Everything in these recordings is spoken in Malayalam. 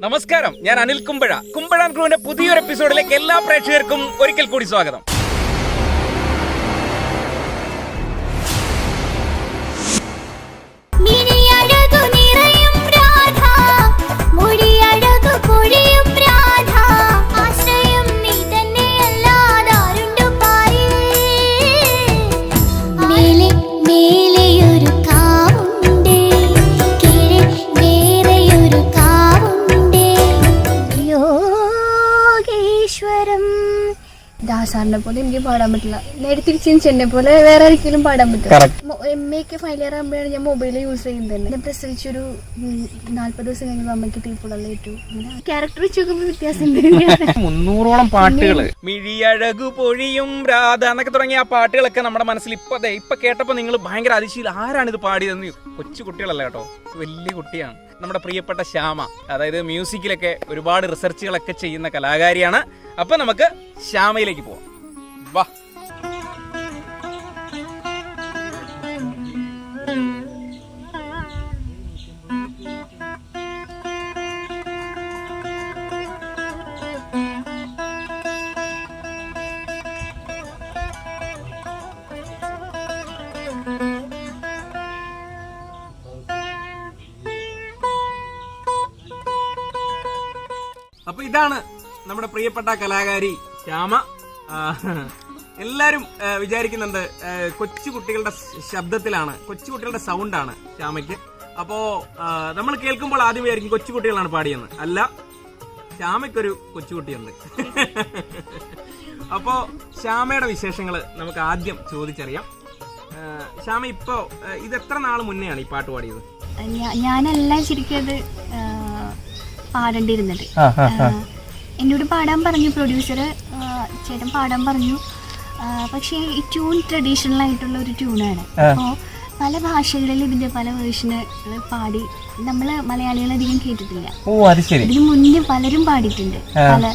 നമസ്കാരം, ഞാൻ അനിൽ കുമ്പഴ. കുമ്പഴാൻ ക്രൂവിന്റെ പുതിയൊരു എപ്പിസോഡിലേക്ക് എല്ലാ പ്രേക്ഷകർക്കും ഒരിക്കൽ കൂടി സ്വാഗതം. ദാസാറിനെ പോലെ എനിക്ക് പാടാൻ പറ്റില്ല. നേരെ തിരിച്ച് എന്നെ പോലെ വേറെ ആർക്കെങ്കിലും പാടാൻ പറ്റും. MA ഫൈനൽ ആകുമ്പോഴാണ് ഞാൻ മൊബൈൽ യൂസ് ചെയ്യുന്നത്. ഞാൻ പ്രസവിച്ചൊരു 40 ദിവസം കഴിഞ്ഞപ്പോൾ അമ്മയ്ക്ക് തീപ്പൊളല്ല ഏറ്റു. ക്യാരക്ടർ വെച്ച് നോക്കുമ്പോൾ വ്യത്യാസമുണ്ട്. 300ഓളം പാട്ടുകൾ, മിഴിയഴകു പൊഴിയും രാധ എന്നൊക്കെ തുടങ്ങിയ ആ പാട്ടുകളൊക്കെ നമ്മുടെ മനസ്സിൽ ഇപ്പൊ കേട്ടപ്പോ നിങ്ങൾ ഭയങ്കര അതിശയിൽ ആരാണിത് പാടിയതെന്ന്. കൊച്ചു കുട്ടികളല്ല കേട്ടോ, വലിയ കുട്ടിയാണ്. നമ്മുടെ പ്രിയപ്പെട്ട ശ്യാമ, അതായത് മ്യൂസിക്കിലൊക്കെ ഒരുപാട് റിസർച്ചുകളൊക്കെ ചെയ്യുന്ന കലാകാരിയാണ്. അപ്പൊ നമുക്ക് ശ്യാമയിലേക്ക് പോവാം. വാ. അപ്പൊ ഇതാണ് നമ്മുടെ പ്രിയപ്പെട്ട കലാകാരി ശ്യാമ. എല്ലാരും വിചാരിക്കുന്നുണ്ട് കൊച്ചു കുട്ടികളുടെ ശബ്ദത്തിലാണ്, കൊച്ചു കുട്ടികളുടെ സൗണ്ടാണ് ശ്യാമയ്ക്ക്. അപ്പോ നമ്മൾ കേൾക്കുമ്പോൾ ആദ്യം വിചാരിക്കും കൊച്ചു കുട്ടികളാണ് പാടിയെന്ന്. അല്ല, ശ്യാമയ്ക്കൊരു കൊച്ചുകുട്ടിയുണ്ട്. അപ്പോ ശ്യാമയുടെ വിശേഷങ്ങൾ നമുക്ക് ആദ്യം ചോദിച്ചറിയാം. ശ്യാമ ഇപ്പോ ഇത് എത്ര നാൾ മുന്നെയാണ് ഈ പാട്ട് പാടിയത്? ഞാനെല്ലാം ശരിക്കും അത് പാടേണ്ടിയിരുന്നത്. എന്നോട് പാടാൻ പറഞ്ഞു പ്രൊഡ്യൂസർ, ചേട്ടൻ പാടാൻ പറഞ്ഞു. പക്ഷേ ഈ ട്യൂൺ ട്രഡീഷണൽ ആയിട്ടുള്ള ഒരു ട്യൂണാണ്. അപ്പോൾ പല ഭാഷകളിൽ ഇതിന്റെ പല വേർഷനുകൾ പാടി നമ്മൾ മലയാളികളധികം കേട്ടിട്ടില്ല. ഇതിന് മുന്നേ പലരും പാടിയിട്ടുണ്ട്. പല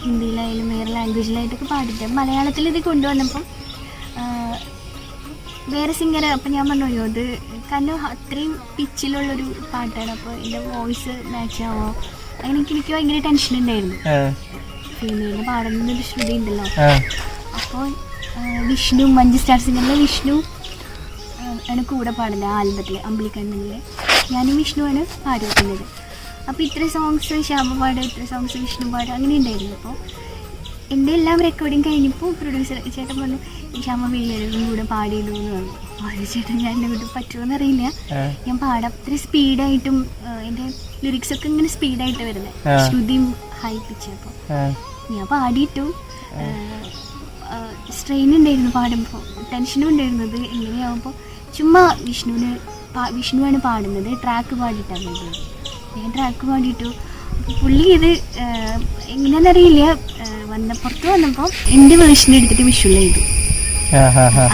ഹിന്ദിയിലായാലും വേറെ ലാംഗ്വേജിലായിട്ടൊക്കെ പാടിയിട്ടുണ്ട്. മലയാളത്തിൽ ഇത് കൊണ്ടുവന്നപ്പം വേറെ സിംഗർ, അപ്പം ഞാൻ പറഞ്ഞു അത് കാരണം അത്രയും പിച്ചിലുള്ളൊരു പാട്ടാണ്. അപ്പോൾ എൻ്റെ വോയിസ് മാച്ച് ആവോ, അങ്ങനെ എനിക്ക് ഭയങ്കര ടെൻഷൻ ഉണ്ടായിരുന്നു. ഫീമെയിലിന് പാടുന്നൊരു ശ്രുതി ഉണ്ടല്ലോ. അപ്പോൾ വിഷ്ണു, മഞ്ജു സ്റ്റാർ സിംഗറിലെ വിഷ്ണു ആണ് കൂടെ പാടുന്നത്. ആ ആൽബത്തിൽ അമ്പിളിക്കണ്ണിലെ ഞാനും വിഷ്ണുവാണ് പാടി വെക്കുന്നത്. അപ്പോൾ ഇത്ര സോങ്സ് ശ്യാമ പാടുക, ഇത്ര സോങ്സ് വിഷ്ണു പാടുക, അങ്ങനെ ഉണ്ടായിരുന്നു. അപ്പോൾ എൻ്റെ എല്ലാം റെക്കോർഡിങ് കഴിഞ്ഞപ്പോൾ പ്രൊഡ്യൂസർ ചേട്ടൻ പറഞ്ഞു ശ്യാമ വീഴും കൂടെ പാടിയിടൂ എന്ന് പറഞ്ഞു. അത് ചേട്ടൻ ഞാൻ എന്നെ വിട്ട് പറ്റുമോയെന്ന് അറിയില്ല, ഞാൻ പാടാം. അത്ര സ്പീഡായിട്ടും എൻ്റെ ലിറിക്സ് ഒക്കെ ഇങ്ങനെ സ്പീഡായിട്ട് വരുന്നത്, ശ്രുതിയും ഹൈ പിച്ച്. അപ്പോൾ ഞാൻ പാടിയിട്ടു. സ്ട്രെയിൻ ഉണ്ടായിരുന്നു പാടുമ്പോൾ, ടെൻഷനും ഉണ്ടായിരുന്നത്. എങ്ങനെയാവുമ്പോൾ ചുമ്മാ വിഷ്ണുവാണ് പാടുന്നത്, ട്രാക്ക് പാടിയിട്ടാണ് വേണ്ടത്. ഞാൻ ട്രാക്ക് പാടിയിട്ടു. പുള്ളി ഇത് എങ്ങനെയാണെന്നറിയില്ല, പുറത്ത് വന്നപ്പോൾ എൻ്റെ വേർഷൻ എടുത്തിട്ട് വിഷ്വൽ ചെയ്തു.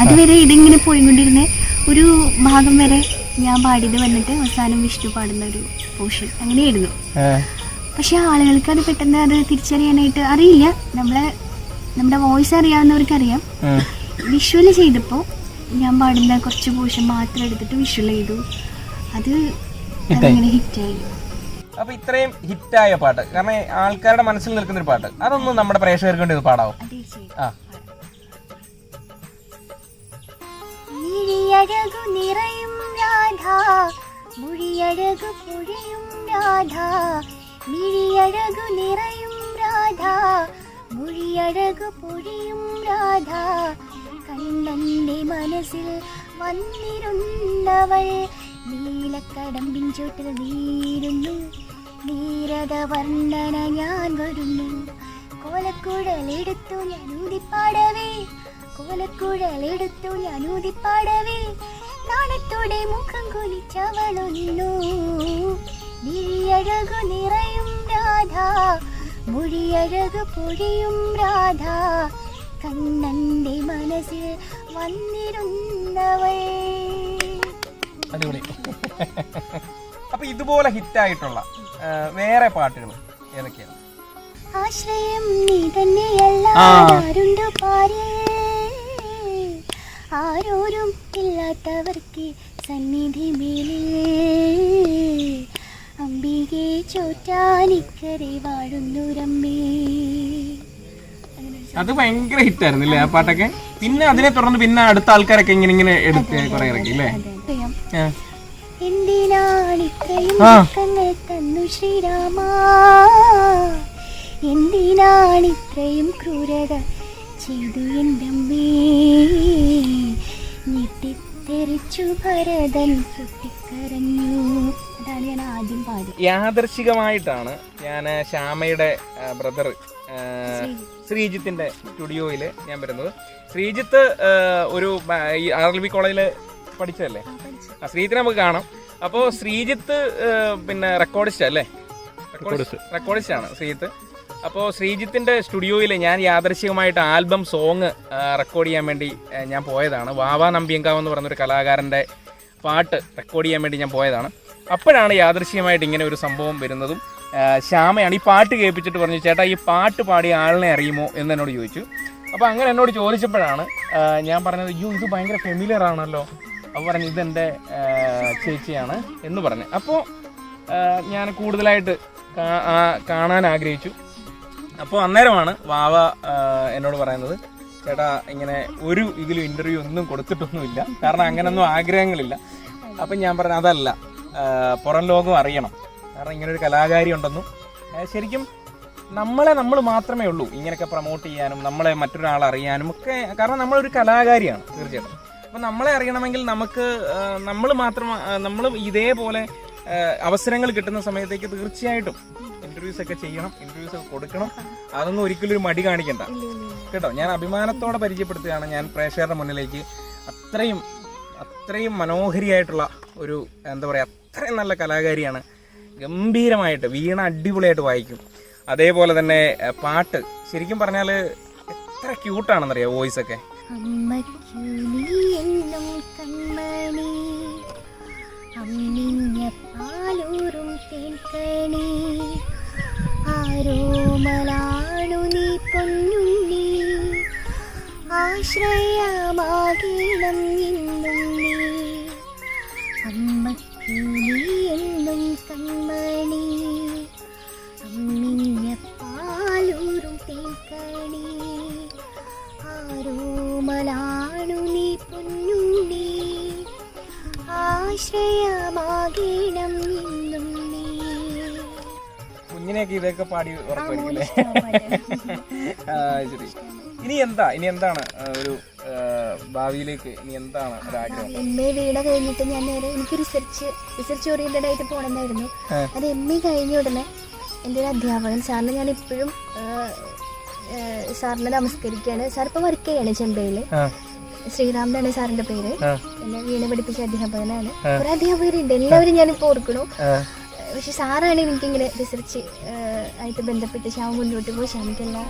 അതുവരെ ഇതിങ്ങനെ പോയിക്കൊണ്ടിരുന്ന ഒരു ഭാഗം വരെ ഞാൻ പാടിയത് വന്നിട്ട് അവസാനം വിഷ്ണു പാടുന്ന ഒരു പോർഷൻ അങ്ങനെയായിരുന്നു. പക്ഷെ ആളുകൾക്ക് അത് പെട്ടെന്ന് അത് തിരിച്ചറിയാനായിട്ട് അറിയില്ല. നമ്മുടെ വോയിസ് അറിയാവുന്നവർക്കറിയാം. വിഷ്വൽ ചെയ്തപ്പോൾ ഞാൻ പാടുന്ന കുറച്ച് പോർഷൻ മാത്രം എടുത്തിട്ട് വിഷ്വൽ ചെയ്തു. അതങ്ങനെ ഹിറ്റായി. അപ്പൊ ഇത്രയും ഹിറ്റായ പാട്ട്, കാരണം ആൾക്കാരുടെ മനസ്സിൽ നിൽക്കുന്ന ഒരു പാട്ട്, അതൊന്നും നമ്മുടെ പ്രേക്ഷകർക്ക് വേണ്ടി പാടാവോ? മിഴിയഴകു നിറയും രാധ, മുഴിയഴകു പൊഴിയും രാധ, മിഴിയഴകു നിറയും രാധ, മുഴിയഴകു പൊഴിയും രാധ, കണ്ണന്റെ മനസ്സിൽ വന്നിരുന്നവൾ നീലക്കടമ്പിൻ ചോട്ടിൽ നീരുന്നു, നീരത വർണ്ണന ഞാൻ വരുന്നു, കോലക്കുഴലെടുത്തു ഞാൻ ഊതിപ്പാടവേ, കോലക്കുഴലെടുത്തു ഞാൻ ഊതിപ്പാടവേ, നാണത്തോടെ മുഖം കുലിച്ചവളൊന്നു, മിഴിയഴകു നിറയും രാധ, മൊഴിയഴകു പൊഴിയും രാധ, കണ്ണന്റെ മനസ്സിൽ വന്നിരുന്നവൾ. അടിപൊളി. അപ്പൊ ഇതുപോലെ ഹിറ്റായിട്ടുള്ള വേറെ പാട്ടുകൾ ഏതൊക്കെയാണ്? ആശ്രയം നീ തന്നെയല്ലാരുണ്ടു പാരേ, ആരോരും ഇല്ലാത്തവർക്ക് സന്നിധി മേലിൽ അംബികെ ചോറ്റാനിക്കരെ വാഴുന്നൊരമ്മേ. അത് ഭയങ്കര ഹിറ്റായിരുന്നില്ലേ ആ പാട്ടൊക്കെ? പിന്നെ അതിനെ തുടർന്ന് പിന്നെ അടുത്ത ആൾക്കാരൊക്കെ ഇങ്ങനെ എടുത്ത് കുറെ ഇറക്കി അല്ലേ? എന്തിനാണ് ഇത്രയും ദുഃഖങ്ങൾ തന്നു ശ്രീരാമ, എന്തിനാണ് ഇത്രയും ക്രൂരത ചെയ്തു എൻ്റെ അമ്മേ, ഞെട്ടിത്തെറിച്ചു ഭരതൻ പൊട്ടിക്കരഞ്ഞു. അതാണ് ഞാൻ ആദ്യം പാടി. യാദർശികമായിട്ടാണ് ഞാൻ ശ്യാമയുടെ ബ്രദർ ശ്രീജിത്തിന്റെ സ്റ്റുഡിയോയിൽ ഞാൻ വരുന്നത്. ശ്രീജിത്ത് ഒരു RLB കോളേജിൽ പഠിച്ചതല്ലേ? ആ ശ്രീജിത്തിനെ നമുക്ക് കാണാം. അപ്പോൾ ശ്രീജിത്ത് പിന്നെ റെക്കോർഡിസ്റ്റ് അല്ലേ? റെക്കോർഡിസ്റ്റ് ആണ് ശ്രീജിത്ത്. അപ്പോൾ ശ്രീജിത്തിന്റെ സ്റ്റുഡിയോയിൽ ഞാൻ യാദർശികമായിട്ട് ആൽബം സോങ് റെക്കോർഡ് ചെയ്യാൻ വേണ്ടി ഞാൻ പോയതാണ്. വാവാ നമ്പിയങ്കാവ് എന്ന് പറഞ്ഞൊരു കലാകാരൻ്റെ പാട്ട് റെക്കോർഡ് ചെയ്യാൻ വേണ്ടി ഞാൻ പോയതാണ്. അപ്പോഴാണ് യാദർശികമായിട്ട് ഇങ്ങനെ ഒരു സംഭവം വരുന്നതും. ശ്യാമയാണ് ഈ പാട്ട് കേൾപ്പിച്ചിട്ട് പറഞ്ഞു, ചേട്ടാ ഈ പാട്ട് പാടിയ ആളിനെ അറിയുമോ എന്ന് എന്നോട് ചോദിച്ചു. അപ്പോൾ അങ്ങനെ എന്നോട് ചോദിച്ചപ്പോഴാണ് ഞാൻ പറഞ്ഞത്, അയ്യോ ഇത് ഭയങ്കര ഫെമിലിയർ ആണല്ലോ. അപ്പോൾ പറഞ്ഞു ഇതെൻ്റെ ചേച്ചിയാണ് എന്ന് പറഞ്ഞു. അപ്പോൾ ഞാൻ കൂടുതലായിട്ട് കാണാൻ ആഗ്രഹിച്ചു. അപ്പോൾ അന്നേരമാണ് വാവ എന്നോട് പറയുന്നത്, ചേട്ടാ ഇങ്ങനെ ഒരു ഇതിലും ഇൻ്റർവ്യൂ ഒന്നും കൊടുത്തിട്ടൊന്നുമില്ല, കാരണം അങ്ങനെയൊന്നും ആഗ്രഹങ്ങളില്ല. അപ്പം ഞാൻ പറഞ്ഞു അതല്ല, പുറം ലോകം അറിയണം, കാരണം ഇങ്ങനൊരു കലാകാരി ഉണ്ടെന്നും ശരിക്കും നമ്മൾ മാത്രമേ ഉള്ളൂ ഇങ്ങനെയൊക്കെ പ്രൊമോട്ട് ചെയ്യാനും നമ്മളെ മറ്റൊരാൾ അറിയാനും ഒക്കെ. കാരണം നമ്മളൊരു കലാകാരിയാണ് തീർച്ചയായിട്ടും. അപ്പം നമ്മളെ അറിയണമെങ്കിൽ നമ്മൾ ഇതേപോലെ അവസരങ്ങൾ കിട്ടുന്ന സമയത്തേക്ക് തീർച്ചയായിട്ടും ഇന്റർവ്യൂസ് ഒക്കെ ചെയ്യണം, ഇന്റർവ്യൂസ് ഒക്കെ കൊടുക്കണം. അതൊന്നും ഒരിക്കലും ഒരു മടി കാണിക്കണ്ട കേട്ടോ. ഞാൻ അഭിമാനത്തോടെ പരിചയപ്പെടുത്തുകയാണ് ഞാൻ പ്രേക്ഷകരുടെ മുന്നിലേക്ക്. അത്രയും മനോഹരിയായിട്ടുള്ള ഒരു എന്താ പറയുക, അത്രയും നല്ല കലാകാരിയാണ്. ഗംഭീരമായിട്ട് വീണ അടിപൊളിയായിട്ട് വായിക്കും. അതേപോലെ തന്നെ പാട്ട് ശരിക്കും പറഞ്ഞാൽ എത്ര ക്യൂട്ടാണെന്നറിയാം വോയിസ് ഒക്കെ. ആരോമലാണു നീ പൊന്നുണ്ണി, ആശ്രയമാകണം എന്നും നീ, അമ്മയ്ക്കു നീ എന്നും കൺമണി, അമ്മിഞ്ഞ പാലൂറും തേൻകണി, ആരോമലാണു നീ പൊന്നുണ്ണി, ആശ്രയമാകണം എന്നും നീ. കുഞ്ഞിനെയൊക്കെ ഇതൊക്കെ പാടി ഉറപ്പായിരിക്കില്ലേ? ശരി. ഇനി എന്താണ് ഒരു ഭാവിയിലേക്ക് ഇനി എന്താണ് ഒരാഗ്രഹം? MA വീണ കഴിഞ്ഞിട്ട് ഞാൻ നേരെ എനിക്ക് റിസർച്ച് ഓറിയന്റഡ് ആയിട്ട് പോകണമെന്നായിരുന്നു. അത് MA കഴിഞ്ഞ ഉടനെ എൻ്റെ ഒരു അധ്യാപകൻ സാറിന് ഞാൻ ഇപ്പോഴും സാറിനെ നമസ്കരിക്കുകയാണ്. സാർ ഇപ്പോൾ വർക്ക് ചെയ്യാണ് ചെമ്പയിൽ. ശ്രീറാം എന്നാണ് സാറിന്റെ പേര്. എന്നെ വീണ പഠിപ്പിച്ച അധ്യാപകനാണ്. കുറെ അധ്യാപകരുണ്ട്, എല്ലാവരും ഞാനിപ്പോൾ ഓർക്കണു. പക്ഷെ സാറാണ് എനിക്കിങ്ങനെ റിസർച്ച് ആയിട്ട് ബന്ധപ്പെട്ട് ശ്യാമ മുന്നോട്ട് പോയി, ശ്യാമിക്കെല്ലാം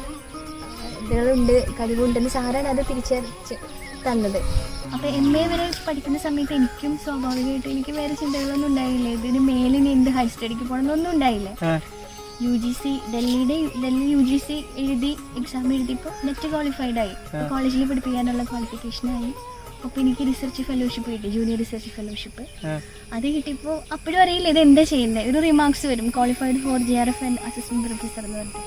ഇതുകളുണ്ട്, കഴിവുണ്ടെന്ന് സാറാണ് അത് തിരിച്ചറിച്ച് തന്നത്. അപ്പോൾ MA വരെ പഠിക്കുന്ന സമയത്ത് എനിക്കും സ്വാഭാവികമായിട്ട് എനിക്ക് വേറെ ചിന്തകളൊന്നും ഉണ്ടായില്ല. ഇതിന് മേലിന് എന്ത് ഹയർ സ്റ്റഡിക്ക് പോകണമെന്നൊന്നും ഉണ്ടായില്ല. UGC ഡൽഹി UGC എഴുതി എക്സാം എഴുതിയപ്പോൾ നെറ്റ് ക്വാളിഫൈഡ് ആയി, കോളേജിൽ പഠിപ്പിക്കാനുള്ള ക്വാളിഫിക്കേഷനായി. അപ്പോൾ എനിക്ക് റിസർച്ച് ഫെലോഷിപ്പ് കിട്ടി, ജൂനിയർ റിസർച്ച് ഫെലോഷിപ്പ്. അത് കിട്ടിയപ്പോൾ അപ്പോഴും അറിയില്ല ഇത് എന്താ ചെയ്യുന്നത്. ഒരു റിമാർക്സ് വരും, qualified four GRF and assistant professor എന്ന് പറഞ്ഞിട്ട്.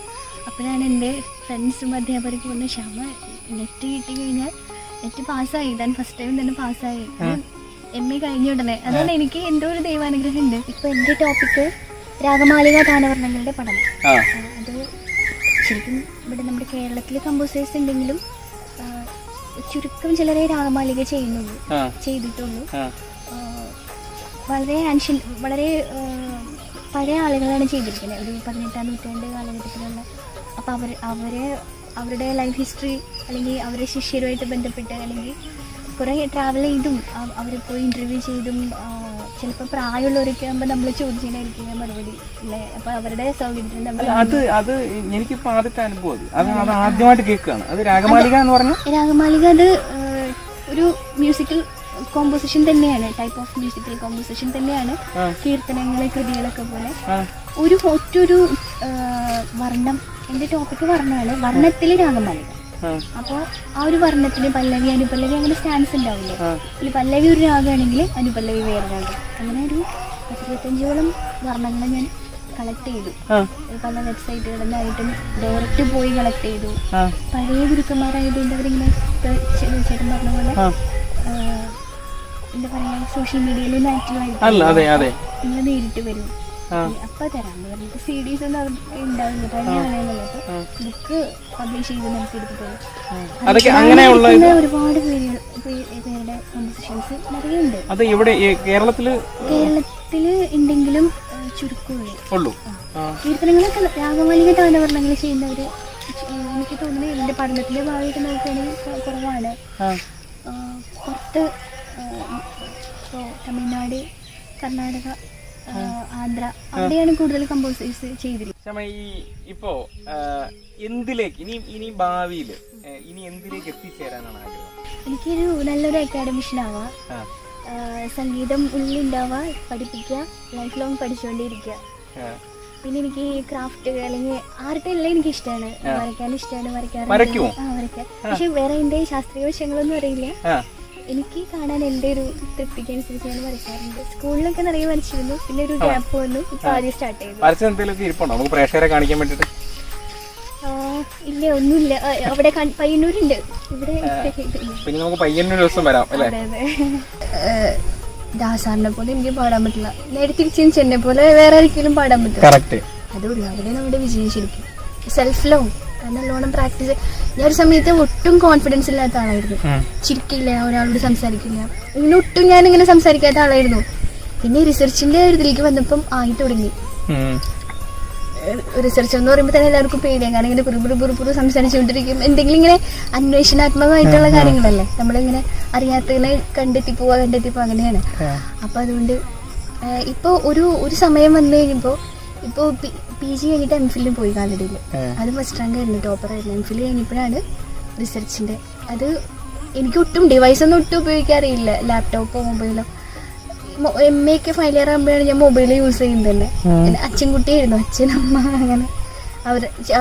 അപ്പോഴാണ് എൻ്റെ ഫ്രണ്ട്സും അധ്യാപകർക്ക് പറഞ്ഞ ശ്യാമ നെറ്റ് കിട്ടി കഴിഞ്ഞാൽ നെറ്റ് പാസ്സായി, ഞാൻ ഫസ്റ്റ് ടൈം തന്നെ പാസ്സായി. MA കഴിഞ്ഞ ഉടനെ. അതാണ് എനിക്ക് എന്തോ ഒരു ദൈവാനുഗ്രഹം ഉണ്ട്. ഇപ്പോൾ എൻ്റെ ടോപ്പിക്ക് രാഗമാലിക ഗാനവർണ്ണങ്ങളുടെ പഠനം. അത് ശരിക്കും ഇവിടെ നമ്മുടെ കേരളത്തിലെ കമ്പോസേഴ്സ് ഉണ്ടെങ്കിലും ചുരുക്കം ചിലരെ രാഗമാലിക ചെയ്തിട്ടുള്ളൂ. വളരെ പഴയ ആളുകളാണ് ചെയ്തിരിക്കുന്നത്, ഒരു 18ാം നൂറ്റാണ്ട് കാലഘട്ടത്തിലുള്ള. അപ്പോൾ അവരുടെ ലൈഫ് ഹിസ്റ്ററി അല്ലെങ്കിൽ അവരുടെ ശിഷ്യരുമായിട്ട് ബന്ധപ്പെട്ട് അല്ലെങ്കിൽ കുറേ ട്രാവൽ ചെയ്തും അവരെ പോയി ഇൻ്റർവ്യൂ ചെയ്തും ചിലപ്പോൾ പ്രായമുള്ളവരൊക്കെ ആകുമ്പോൾ നമ്മൾ ചോദിച്ചതിനായിരിക്കും മറുപടി അല്ലേ. അപ്പോൾ അവരുടെ സൗകര്യത്തിന് നമ്മൾ അത് എനിക്കിപ്പോൾ ആദ്യത്തെ അനുഭവം അത് ആദ്യമായിട്ട് കേൾക്കുകയാണ്. അത് രാഗമാലിക എന്ന് പറഞ്ഞു. രാഗമാലിക അത് ഒരു മ്യൂസിക്കൽ കോമ്പോസിഷൻ തന്നെയാണ്, ടൈപ്പ് ഓഫ് മ്യൂസിക്കൽ കോമ്പോസിഷൻ തന്നെയാണ്. കീർത്തനങ്ങളെ കൃതികളൊക്കെ പോലെ ഒറ്റൊരു വർണ്ണം. എൻ്റെ ടോപ്പിക്ക് വർണ്ണമാണ്, വർണ്ണത്തിൽ രാഗമാലിക. അപ്പോൾ ആ ഒരു വർണ്ണത്തിന് പല്ലവി അനുപല്ലവി അങ്ങനെ സ്റ്റാൻസ് ഉണ്ടാവില്ലേ. ഈ പല്ലവി ഒരു രാഗമാണെങ്കിൽ അനുപല്ലവി വേറെ രാഗം. അങ്ങനെ ഒരു 25ഓളം വർണ്ണങ്ങൾ ഞാൻ കളക്ട് ചെയ്തു. പല വെബ്സൈറ്റുകളിൽ നിന്നായിട്ടും ഡയറക്റ്റ് പോയി കളക്ട് ചെയ്തു. പഴയ ഗുരുക്കന്മാരായതുകൊണ്ട് അവരിങ്ങനെ ചേട്ടൻ പറഞ്ഞ പോലെ എന്താ പറയാ സോഷ്യൽ മീഡിയയിൽ ആക്റ്റീവായിട്ട് നിങ്ങൾ നേരിട്ട് വരും അപ്പൊ തരാന്ന് പറഞ്ഞിട്ട് CDs ഒന്നും ഉണ്ടാവില്ല. പഴയ ബുക്ക് പബ്ലിഷ് ചെയ്ത് നമുക്ക് എടുത്തിട്ട് ഒരുപാട് പേരുടെ കോമ്പോസിഷൻസ് നിറയെ ഉണ്ട്. കേരളത്തില് ഉണ്ടെങ്കിലും ചുരുക്കമുള്ളൂ. കീർത്തനങ്ങളൊക്കെ രാഗമാലിക താനവർണ്ണങ്ങൾ ചെയ്യുന്നവര് എനിക്ക് തോന്നുന്നത് എന്റെ പഠനത്തിന്റെ ഭാഗമായിട്ട് നോക്കുകയാണെങ്കിൽ കുറവാണ്. പുറത്ത് തമിഴ്നാട്, കർണാടക, ആന്ധ്ര അവിടെയാണ് കൂടുതൽ കമ്പോസേഴ്സ് ചെയ്തിരിക്കുന്നത്. ഇപ്പോ എന്തിലേക്ക് ഇനി ഭാവിയില് ഇനി എന്തിലേക്ക് എത്തിച്ചേരാനാണ് ആഗ്രഹം? എനിക്കൊരു നല്ലൊരു അക്കാഡമിഷ്യനാവാ, സംഗീതം ഉള്ളിലുണ്ടാവുക, പഠിപ്പിക്കുക, ലൈഫ് ലോങ് പഠിച്ചുകൊണ്ടേയിരിക്കുക. പിന്നെ എനിക്ക് ക്രാഫ്റ്റ് അല്ലെങ്കിൽ ആർട്ട് എല്ലാം എനിക്ക് ഇഷ്ടമാണ്. വരയ്ക്കാൻ ഇഷ്ടമാണ്, വരയ്ക്കാൻ. പക്ഷെ വേറെ എന്റെ ശാസ്ത്രീയ വശങ്ങളൊന്നും അറിയില്ല. എനിക്ക് കാണാൻ എൻ്റെ ഒരു തൃപ്തിക്ക് അനുസരിച്ച് ഞാൻ വരയ്ക്കാറുണ്ട്. സ്കൂളിലൊക്കെ നിറയെ വരച്ചിരുന്നു, പിന്നെ ഒരു ഗ്യാപ്പ് വന്നു, ഇപ്പൊ ആദ്യം സ്റ്റാർട്ട് ചെയ്തു. ഇല്ല, ഒന്നുമില്ല. അവിടെ പയ്യന്നൂരുണ്ട്, ഇവിടെ ദാസാറിനെ പോലെ എനിക്ക് പാടാൻ പറ്റില്ല. നേരെ തിരിച്ചു എന്നെ പോലെ വേറെ ആർക്കെങ്കിലും പാടാൻ പറ്റില്ല. അതുള്ളൂ അവിടെ നമ്മുടെ വിജയം ശരിക്കും സെൽഫ് ലവ്. നല്ലോണം പ്രാക്ടീസ്. ഞാൻ ഒരു സമയത്ത് ഒട്ടും കോൺഫിഡൻസ് ഇല്ലാത്ത ആളായിരുന്നു. ചിരിക്കില്ല, ഒരാളോട് സംസാരിക്കില്ല, ഇങ്ങനെ ഒട്ടും ഞാനിങ്ങനെ സംസാരിക്കാത്ത ആളായിരുന്നു. പിന്നെ റിസർച്ചിന്റെ ഇതിലേക്ക് വന്നപ്പം ആയി തുടങ്ങി. റിസർച്ച് എന്ന് പറയുമ്പോൾ തന്നെ എല്ലാവർക്കും പേടിയാണ്. കാരണം ഇങ്ങനെ പുറു സംസാരിച്ചുകൊണ്ടിരിക്കും. എന്തെങ്കിലും ഇങ്ങനെ അന്വേഷണാത്മകമായിട്ടുള്ള കാര്യങ്ങളല്ലേ, നമ്മളിങ്ങനെ അറിയാത്തതിനെ കണ്ടെത്തി പോവാ അങ്ങനെയാണ്. അപ്പൊ അതുകൊണ്ട് ഇപ്പൊ ഒരു സമയം വന്നു കഴിയുമ്പോ ഇപ്പോൾ PG കഴിഞ്ഞിട്ട് MPhil പോയി കാലടിയിൽ. അത് ഫസ്റ്റ് റാങ്ക് ആയിരുന്നു, ടോപ്പറായിരുന്നു. MPhil കഴിഞ്ഞപ്പോഴാണ് റിസർച്ചിന്റെ. അത് എനിക്ക് ഒട്ടും ഡിവൈസൊന്നും ഒട്ടും ഉപയോഗിക്കാറില്ല, ലാപ്ടോപ്പോ മൊബൈലോ. MA ഒക്കെ ഫൈനൽ ഇയർ ആകുമ്പോഴാണ് ഞാൻ മൊബൈൽ യൂസ് ചെയ്യുന്നത് തന്നെ. അച്ഛൻകുട്ടിയായിരുന്നു, അച്ഛനമ്മ അങ്ങനെ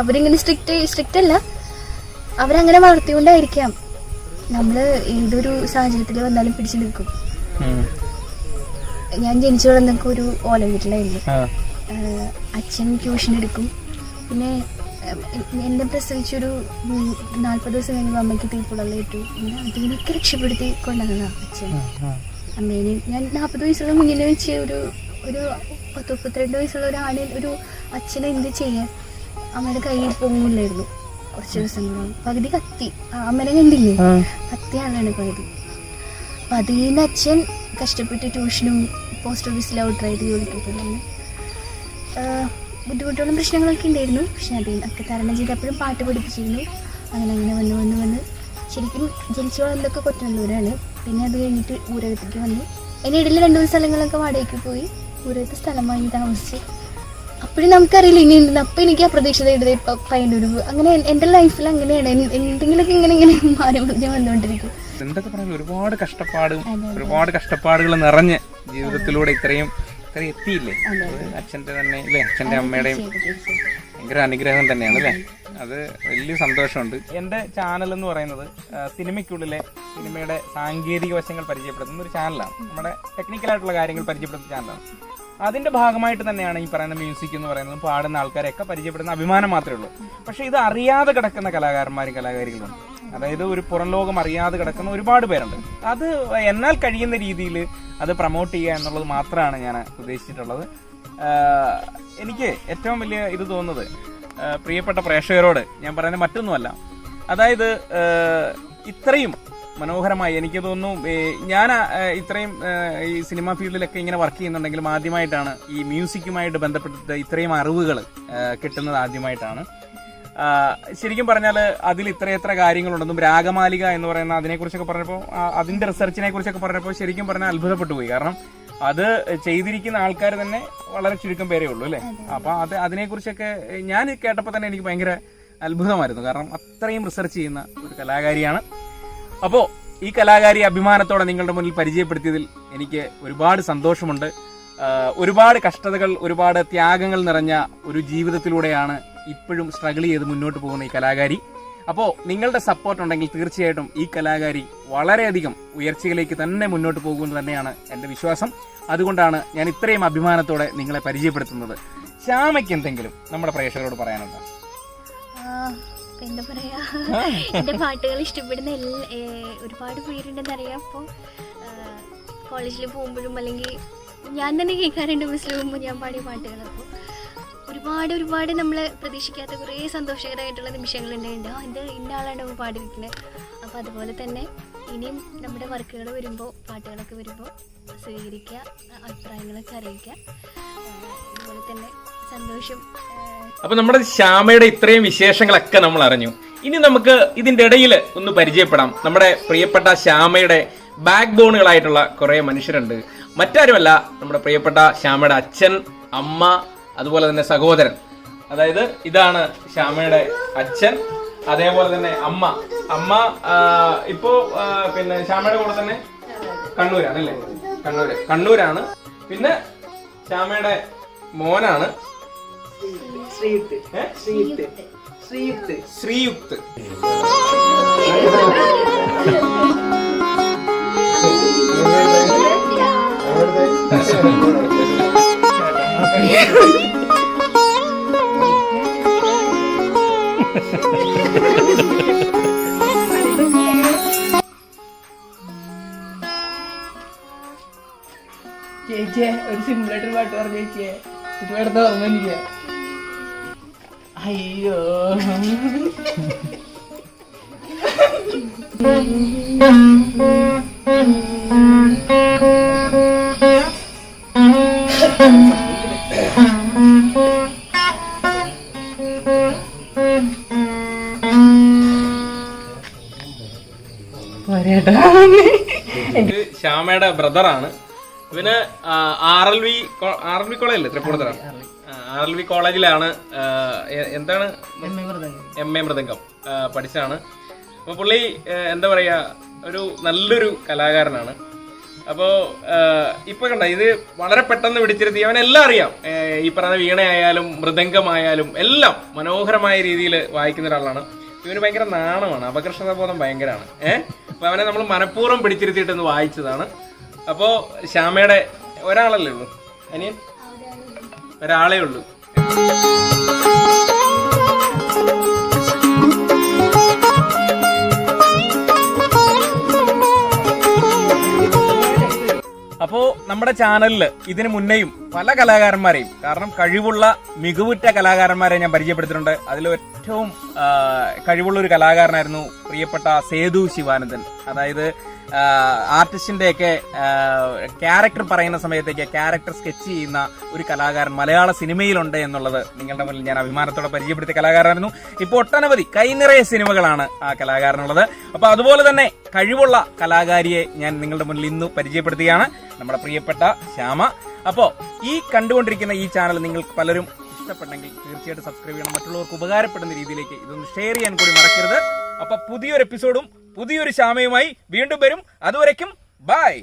അവരിങ്ങനെ സ്ട്രിക്റ്റ് അല്ല, അവരങ്ങനെ വളർത്തിക്കൊണ്ടായിരിക്കാം നമ്മള് ഏതൊരു സാഹചര്യത്തിൽ വന്നാലും പിടിച്ചു നിൽക്കും. ഞാൻ ജനിച്ചു വളർന്നൊക്കെ ഒരു ഓല വീട്ടിലായിരുന്നു. അച്ഛൻ ട്യൂഷൻ എടുക്കും. പിന്നെ എന്നെ പ്രസവിച്ചൊരു 40 ദിവസം കഴിഞ്ഞപ്പോൾ അമ്മയ്ക്ക് തീപ്പൊള്ളലേറ്റു. പിന്നെ അതിനൊക്കെ രക്ഷപ്പെടുത്തി കൊണ്ടുവന്നതാണ് അച്ഛൻ. അമ്മേനെ ഞാൻ 40 വയസ്സുള്ള മുന്നിൽ വെച്ച് ഒരു 32 വയസ്സുള്ള ഒരു അച്ഛനെ എന്ത് ചെയ്യാൻ അമ്മയുടെ കയ്യിൽ പൊങ്ങില്ലായിരുന്നു. കുറച്ച് ദിവസങ്ങളാണ് പകുതി കത്തി. അമ്മനെ കണ്ടില്ലേ, കത്തിയാണാണ് പകുതി. അപ്പം അതിൽ നിന്ന് അച്ഛൻ കഷ്ടപ്പെട്ട് ട്യൂഷനും പോസ്റ്റ് ഓഫീസിൽ ഔട്ടറായിട്ട് ജോലിക്കൊക്കെ ബുദ്ധിമുട്ടുകളും പ്രശ്നങ്ങളൊക്കെ ഉണ്ടായിരുന്നു. പക്ഷെ അതിനൊക്കെ തരണം ചെയ്ത് അപ്പോഴും പാട്ട് പഠിപ്പിച്ചിരുന്നു. അങ്ങനെ വന്ന് ശരിക്കും ജനിച്ചു വളർന്നതൊക്കെ കൊറ്റനല്ലൂരാണ്. പിന്നെ അത് കഴിഞ്ഞിട്ട് ഊരകത്തേക്ക് വന്നു. അതിൻ്റെ ഇടയിൽ 2 സ്ഥലങ്ങളൊക്കെ വാടകയ്ക്ക് പോയി. ഊരകത്ത് സ്ഥലം വാങ്ങി താമസിച്ച്. അപ്പോഴും നമുക്കറിയില്ല ഇനി ഉണ്ടെന്ന്. അപ്പം എനിക്ക് അപ്രതീക്ഷിതമായിട്ട് ഇപ്പം പയ്യന്നൂർ. അങ്ങനെ എൻ്റെ ലൈഫിൽ അങ്ങനെയാണ്, എന്തെങ്കിലുമൊക്കെ ഇങ്ങനെ മാറി വന്നുകൊണ്ടിരിക്കും. എന്തൊക്കെ പറയുന്നത്, ഒരുപാട് കഷ്ടപ്പാടുകൾ നിറഞ്ഞ് ജീവിതത്തിലൂടെ ഇത്രയും എത്തിയില്ലേ. അച്ഛൻ്റെ തന്നെ അല്ലേ, അച്ഛൻ്റെ അമ്മയുടെയും ഭയങ്കര അനുഗ്രഹം തന്നെയാണ് അല്ലേ. അത് വലിയ സന്തോഷമുണ്ട്. എൻ്റെ ചാനൽ എന്ന് പറയുന്നത് സിനിമയുടെ സാങ്കേതിക വശങ്ങൾ പരിചയപ്പെടുത്തുന്ന ഒരു ചാനലാണ്. നമ്മുടെ ടെക്നിക്കലായിട്ടുള്ള കാര്യങ്ങൾ പരിചയപ്പെടുത്തുന്ന ചാനലാണ്. അതിൻ്റെ ഭാഗമായിട്ട് തന്നെയാണ് ഈ പറയുന്ന മ്യൂസിക് എന്ന് പറയുന്നത്. പാടുന്ന ആൾക്കാരെയൊക്കെ പരിചയപ്പെടുന്ന അഭിമാനം മാത്രമേ ഉള്ളൂ. പക്ഷേ ഇത് അറിയാതെ കിടക്കുന്ന കലാകാരന്മാരും കലാകാരികളുണ്ട്. അതായത് ഒരു പുറം ലോകം അറിയാതെ കിടക്കുന്ന ഒരുപാട് പേരുണ്ട്. അത് എന്നാൽ കഴിയുന്ന രീതിയിൽ അത് പ്രൊമോട്ട് ചെയ്യുക എന്നുള്ളത് മാത്രമാണ് ഞാൻ ഉദ്ദേശിച്ചിട്ടുള്ളത്. എനിക്ക് ഏറ്റവും വലിയ ഇത് തോന്നുന്നത്, പ്രിയപ്പെട്ട പ്രേക്ഷകരോട് ഞാൻ പറയുന്നത് മറ്റൊന്നുമല്ല. അതായത് ഇത്രയും മനോഹരമായി എനിക്ക് തോന്നുന്നു, ഞാൻ ഇത്രയും ഈ സിനിമ ഫീൽഡിലൊക്കെ ഇങ്ങനെ വർക്ക് ചെയ്യുന്നുണ്ടെങ്കിലും ആദ്യമായിട്ടാണ് ഈ മ്യൂസിക്കുമായിട്ട് ബന്ധപ്പെട്ടിട്ട് ഇത്രയും അറിവുകൾ കിട്ടുന്നത് ആദ്യമായിട്ടാണ്. ശരിക്കും പറഞ്ഞാൽ അതിൽ ഇത്രയെത്ര കാര്യങ്ങളുണ്ടെന്നും രാഗമാലിക എന്ന് പറയുന്ന അതിനെക്കുറിച്ചൊക്കെ പറഞ്ഞപ്പോൾ, അതിന്റെ റിസർച്ചിനെ കുറിച്ചൊക്കെ പറഞ്ഞപ്പോൾ ശരിക്കും പറഞ്ഞാൽ അത്ഭുതപ്പെട്ടു പോയി. കാരണം അത് ചെയ്തിരിക്കുന്ന ആൾക്കാർ തന്നെ വളരെ ചുരുക്കം പേരേ ഉള്ളൂ അല്ലേ. അപ്പൊ അതിനെക്കുറിച്ചൊക്കെ ഞാൻ കേട്ടപ്പോൾ തന്നെ എനിക്ക് ഭയങ്കര അത്ഭുതമായിരുന്നു. കാരണം അത്രയും റിസർച്ച് ചെയ്യുന്ന ഒരു കലാകാരിയാണ്. അപ്പോൾ ഈ കലാകാരി അഭിമാനത്തോടെ നിങ്ങളുടെ മുന്നിൽ പരിചയപ്പെടുത്തിയതിൽ എനിക്ക് ഒരുപാട് സന്തോഷമുണ്ട്. ഒരുപാട് കഷ്ടതകൾ, ഒരുപാട് ത്യാഗങ്ങൾ നിറഞ്ഞ ഒരു ജീവിതത്തിലൂടെയാണ് ഇപ്പോഴും സ്ട്രഗിൾ ചെയ്ത് മുന്നോട്ട് പോകുന്ന ഈ കലാകാരി. അപ്പോൾ നിങ്ങളുടെ സപ്പോർട്ട് ഉണ്ടെങ്കിൽ തീർച്ചയായിട്ടും ഈ കലാകാരി വളരെയധികം ഉയർച്ചയിലേക്ക് തന്നെ മുന്നോട്ട് പോകുമെന്ന് തന്നെയാണ് എൻ്റെ വിശ്വാസം. അതുകൊണ്ടാണ് ഞാൻ ഇത്രയും അഭിമാനത്തോടെ നിങ്ങളെ പരിചയപ്പെടുത്തുന്നത്. ശ്യാമയ്ക്ക് എന്തെങ്കിലും നമ്മുടെ പ്രേക്ഷകരോട് പറയാനുണ്ടോ? എന്താ പറയാ, എൻ്റെ പാട്ടുകൾ ഇഷ്ടപ്പെടുന്ന ഒരുപാട് പേരുണ്ടെന്ന് അറിയാം. അപ്പോൾ കോളേജിൽ പോകുമ്പോഴും അല്ലെങ്കിൽ ഞാൻ തന്നെ കേൾക്കാറുണ്ട് ബസ്സിൽ പോകുമ്പോൾ ഞാൻ പാടിയ പാട്ടുകൾ. അപ്പോൾ ഒരുപാട് നമ്മൾ പ്രതീക്ഷിക്കാത്ത കുറേ സന്തോഷകരമായിട്ടുള്ള നിമിഷങ്ങളുണ്ടായിട്ടുണ്ട്. ഇത് ഇന്ന ആളാണ് പാടിയിരിക്കുന്നത്. അപ്പോൾ അതുപോലെ തന്നെ ഇനിയും നമ്മുടെ വർക്കുകൾ വരുമ്പോൾ, പാട്ടുകളൊക്കെ വരുമ്പോൾ സ്വീകരിക്കുക, അഭിപ്രായങ്ങളൊക്കെ അറിയിക്കുക. അതുപോലെ തന്നെ സന്തോഷം. അപ്പോൾ നമ്മുടെ ശ്യാമയുടെ ഇത്രയും വിശേഷങ്ങളൊക്കെ നമ്മൾ അറിഞ്ഞു. ഇനി നമുക്ക് ഇതിൻ്റെ ഇടയിൽ ഒന്ന് പരിചയപ്പെടാം. നമ്മുടെ പ്രിയപ്പെട്ട ശ്യാമയുടെ ബാക്ക് ബോണുകളായിട്ടുള്ള കുറേ മനുഷ്യരുണ്ട്. മറ്റാരുമല്ല, നമ്മുടെ പ്രിയപ്പെട്ട ശ്യാമയുടെ അച്ഛൻ, അമ്മ, അതുപോലെ തന്നെ സഹോദരൻ. അതായത് ഇതാണ് ശ്യാമയുടെ അച്ഛൻ, അതേപോലെ തന്നെ അമ്മ. ഇപ്പോ പിന്നെ ശ്യാമയുടെ കൂടെ തന്നെ കണ്ണൂരാണല്ലേ? കണ്ണൂരാണ്. പിന്നെ ശ്യാമയുടെ മോനാണ് ശ്രീയുക്ത്. ചേച്ചിയെ ഒരു സിമ്പിളായിട്ടൊരു പാട്ട് പറഞ്ഞു ചേച്ചിയെ. ഇത് വെറുതെ ഓർമ്മ. അയ്യോ ശ്യാമയുടെ ബ്രദറാണ്. ഇവന് RLV കോളേജല്ലേ, തൃപ്പൂണിത്തുറ RLV കോളേജിലാണ് എന്താണ് MA മൃദംഗം പഠിച്ചാണ്. അപ്പോൾ പുള്ളി എന്താ പറയാ, ഒരു നല്ലൊരു കലാകാരനാണ്. അപ്പോൾ ഇപ്പൊ കണ്ട ഇത് വളരെ പെട്ടെന്ന് പിടിച്ചിരുത്തി. അവനെല്ലാം അറിയാം. ഈ പറയുന്ന വീണയായാലും മൃദംഗമായാലും എല്ലാം മനോഹരമായ രീതിയിൽ വായിക്കുന്ന ഒരാളാണ്. ഇവന് ഭയങ്കര നാണമാണ്, അപകർഷതാബോധം ഭയങ്കരമാണ്. അപ്പൊ അവനെ നമ്മൾ മനഃപൂർവ്വം പിടിച്ചിരുത്തിയിട്ടൊന്ന് വായിച്ചതാണ്. അപ്പോ ശ്യാമയുടെ ഒരാളല്ലേ ഉള്ളൂ, അനിയൻ ഒരാളേ ഉള്ളൂ. അപ്പോൾ നമ്മുടെ ചാനലിൽ ഇതിനു മുന്നേയും പല കലാകാരന്മാരെയും, കാരണം കഴിവുള്ള മികവുറ്റ കലാകാരന്മാരെ ഞാൻ പരിചയപ്പെടുത്തിയിട്ടുണ്ട്. അതിൽ ഏറ്റവും കഴിവുള്ള ഒരു കലാകാരനായിരുന്നു പ്രിയപ്പെട്ട സേതു ശിവാനന്ദൻ. അതായത് ആർട്ടിസ്റ്റിന്റെയൊക്കെ ക്യാരക്ടർ പറയുന്ന സമയത്തേക്ക് ക്യാരക്ടർ സ്കെച്ച് ചെയ്യുന്ന ഒരു കലാകാരൻ മലയാള സിനിമയിലുണ്ട് എന്നുള്ളത് നിങ്ങളുടെ മുന്നിൽ ഞാൻ അഭിമാനത്തോടെ പരിചയപ്പെടുത്തിയ കലാകാരനായിരുന്നു. ഇപ്പോൾ ഒട്ടനവധി കൈനിറയ സിനിമകളാണ് ആ കലാകാരനുള്ളത്. അപ്പൊ അതുപോലെ തന്നെ കഴിവുള്ള കലാകാരിയെ ഞാൻ നിങ്ങളുടെ മുന്നിൽ ഇന്ന് പരിചയപ്പെടുത്തുകയാണ്, നമ്മുടെ പ്രിയപ്പെട്ട ശ്യാമ. അപ്പോൾ ഈ കണ്ടുകൊണ്ടിരിക്കുന്ന ഈ ചാനൽ നിങ്ങൾക്ക് പലരും ഇഷ്ടപ്പെട്ടെങ്കിൽ തീർച്ചയായിട്ടും സബ്സ്ക്രൈബ് ചെയ്യണം. മറ്റുള്ളവർക്ക് ഉപകാരപ്പെടുന്ന രീതിയിലേക്ക് ഇതൊന്ന് ഷെയർ ചെയ്യാൻ കൂടി മറക്കരുത്. അപ്പൊ പുതിയൊരു എപ്പിസോഡും പുതിയൊരു ശ്യാമയുമായി വീണ്ടും വരും. അതുവരയ്ക്കും ബൈ.